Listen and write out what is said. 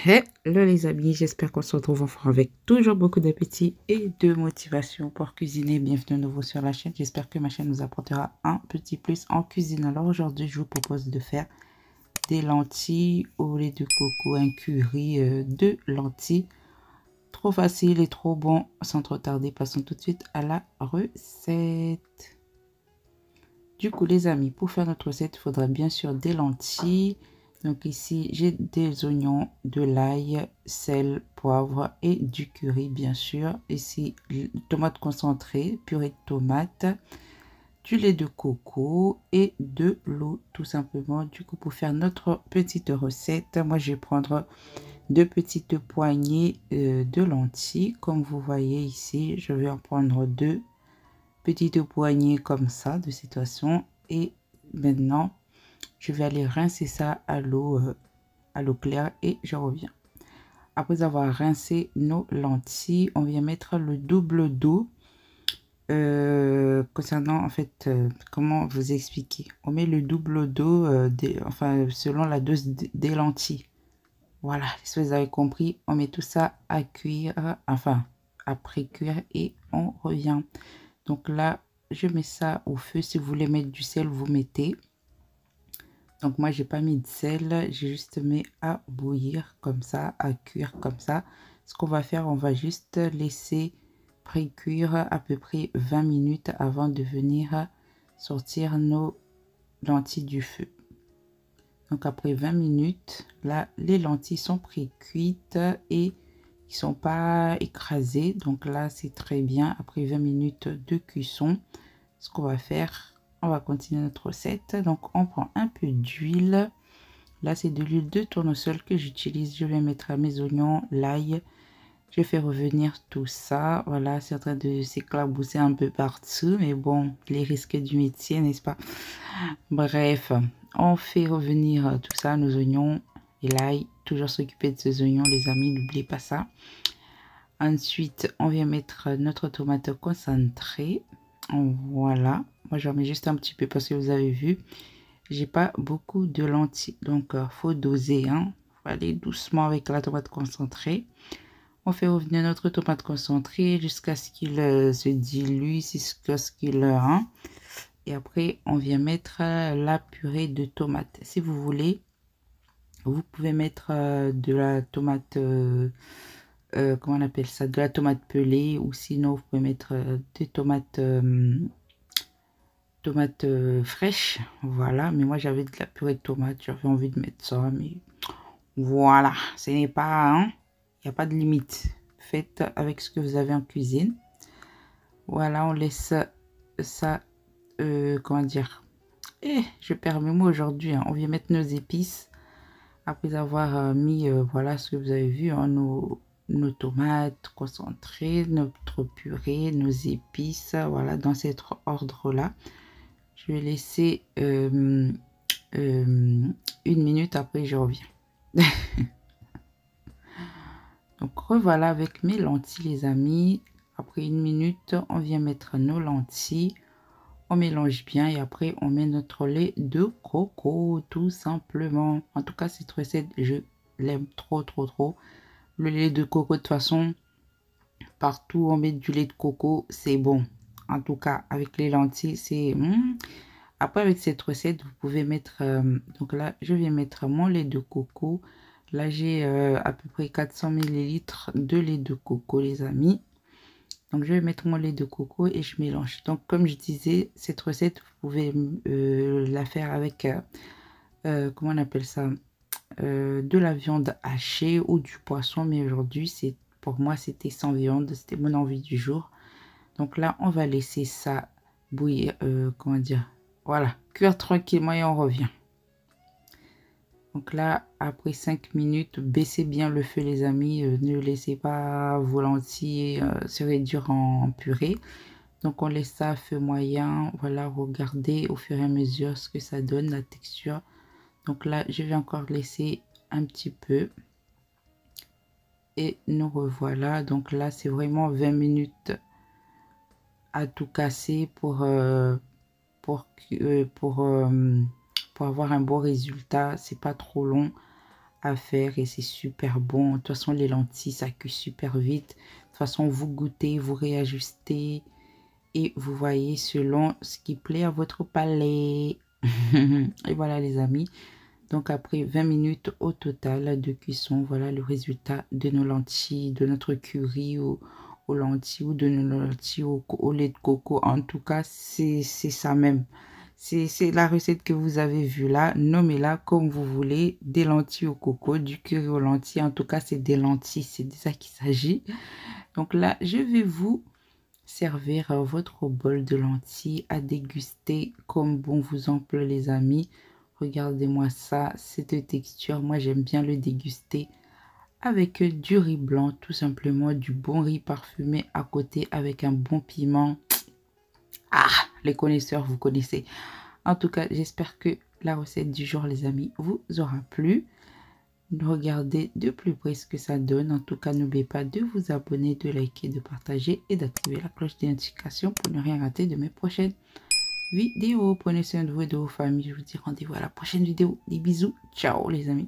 Hello les amis, j'espère qu'on se retrouve enfin avec toujours beaucoup d'appétit et de motivation pour cuisiner. Bienvenue à nouveau sur la chaîne. J'espère que ma chaîne nous apportera un petit plus en cuisine. Alors aujourd'hui, je vous propose de faire des lentilles au lait de coco, un curry de lentilles. Trop facile et trop bon. Sans trop tarder, passons tout de suite à la recette. Du coup les amis, pour faire notre recette, il faudra bien sûr des lentilles. Donc ici, j'ai des oignons, de l'ail, sel, poivre et du curry, bien sûr. Ici, tomate concentrée, purée de tomate, du lait de coco et de l'eau, tout simplement. Du coup, pour faire notre petite recette, moi, je vais prendre deux petites poignées de lentilles. Comme vous voyez ici, je vais en prendre deux petites poignées comme ça, de cette façon. Et maintenant, je vais aller rincer ça à l'eau claire et je reviens. Après avoir rincé nos lentilles, on vient mettre le double d'eau. Concernant en fait, comment vous expliquer, on met le double d'eau, enfin selon la dose des lentilles. Voilà, si vous avez compris, on met tout ça à cuire, enfin à pré-cuire et on revient. Donc là, je mets ça au feu. Si vous voulez mettre du sel, vous mettez. Donc moi, j'ai pas mis de sel, j'ai juste mis à bouillir comme ça, à cuire comme ça. Ce qu'on va faire, on va juste laisser pré-cuire à peu près 20 minutes avant de venir sortir nos lentilles du feu. Donc après 20 minutes, là, les lentilles sont pré-cuites et ils sont pas écrasées. Donc là, c'est très bien. Après 20 minutes de cuisson, ce qu'on va faire, on va continuer notre recette. Donc on prend un peu d'huile. Là, c'est de l'huile de tournesol que j'utilise. Je vais mettre mes oignons, l'ail. Je fais revenir tout ça. Voilà, c'est en train de s'éclabousser un peu partout. Mais bon, les risques du métier, n'est-ce pas? Bref, on fait revenir tout ça, nos oignons et l'ail. Toujours s'occuper de ces oignons, les amis, n'oubliez pas ça. Ensuite, on vient mettre notre tomate concentrée. Voilà, moi j'en mets juste un petit peu parce que vous avez vu, j'ai pas beaucoup de lentilles, donc faut doser, hein. Faut aller doucement avec la tomate concentrée. On fait revenir notre tomate concentrée jusqu'à ce qu'il se dilue, jusqu'à ce qu'il et après on vient mettre la purée de tomate. Si vous voulez, vous pouvez mettre de la tomate comment on appelle ça, de la tomate pelée, ou sinon vous pouvez mettre des tomates fraîches. Voilà, mais moi j'avais de la purée de tomate, j'avais envie de mettre ça, mais voilà, ce n'est pas, hein, il n'y a pas de limite. Faites avec ce que vous avez en cuisine. Voilà, on laisse ça, comment dire, je perds mes mots aujourd'hui, hein. On vient mettre nos épices après avoir mis, voilà ce que vous avez vu, hein, nos tomates concentrées, notre purée, nos épices, voilà, dans cet ordre-là. Je vais laisser une minute, après je reviens. Donc revoilà avec mes lentilles, les amis. Après une minute, on vient mettre nos lentilles. On mélange bien et après on met notre lait de coco, tout simplement. En tout cas, cette recette, je l'aime trop, trop, trop. Le lait de coco, de toute façon, partout où on met du lait de coco, c'est bon. En tout cas, avec les lentilles, c'est... Après, avec cette recette, vous pouvez mettre... donc là, je vais mettre mon lait de coco. Là, j'ai à peu près 400 ml de lait de coco, les amis. Donc, je vais mettre mon lait de coco et je mélange. Donc, comme je disais, cette recette, vous pouvez la faire avec... comment on appelle ça, de la viande hachée ou du poisson. Mais aujourd'hui, c'est... Pour moi, c'était sans viande, c'était mon envie du jour. Donc là, on va laisser ça bouillir, comment dire, voilà, cuire tranquillement et on revient. Donc là, après 5 minutes, baissez bien le feu, les amis. Ne laissez pas vos lentilles se réduire en purée. Donc on laisse ça à feu moyen. Voilà, regardez au fur et à mesure ce que ça donne, la texture. Donc là, je vais encore laisser un petit peu. Et nous revoilà. Donc là, c'est vraiment 20 minutes à tout casser pour avoir un bon résultat. C'est pas trop long. à faire et c'est super bon. De toute façon, les lentilles, ça cuit super vite. De toute façon, vous goûtez, vous réajustez et vous voyez selon ce qui plaît à votre palais. Et voilà les amis. Donc après 20 minutes au total de cuisson, voilà le résultat de nos lentilles, de notre curry aux lentilles ou de nos lentilles au lait de coco. En tout cas, c'est ça même. C'est la recette que vous avez vue là. Nommez-la comme vous voulez. Des lentilles au coco, du curry aux lentilles. En tout cas, c'est des lentilles. C'est de ça qu'il s'agit. Donc là, je vais vous servir votre bol de lentilles à déguster comme bon vous en plaît les amis. Regardez-moi ça, cette texture, moi j'aime bien le déguster avec du riz blanc, tout simplement du bon riz parfumé à côté avec un bon piment. Ah, les connaisseurs, vous connaissez. En tout cas, j'espère que la recette du jour les amis vous aura plu. Regardez de plus près ce que ça donne. En tout cas, n'oubliez pas de vous abonner, de liker, de partager et d'activer la cloche de notification pour ne rien rater de mes prochaines vidéos. Prenez soin de vous et de vos familles. Je vous dis rendez-vous à la prochaine vidéo. Des bisous. Ciao les amis.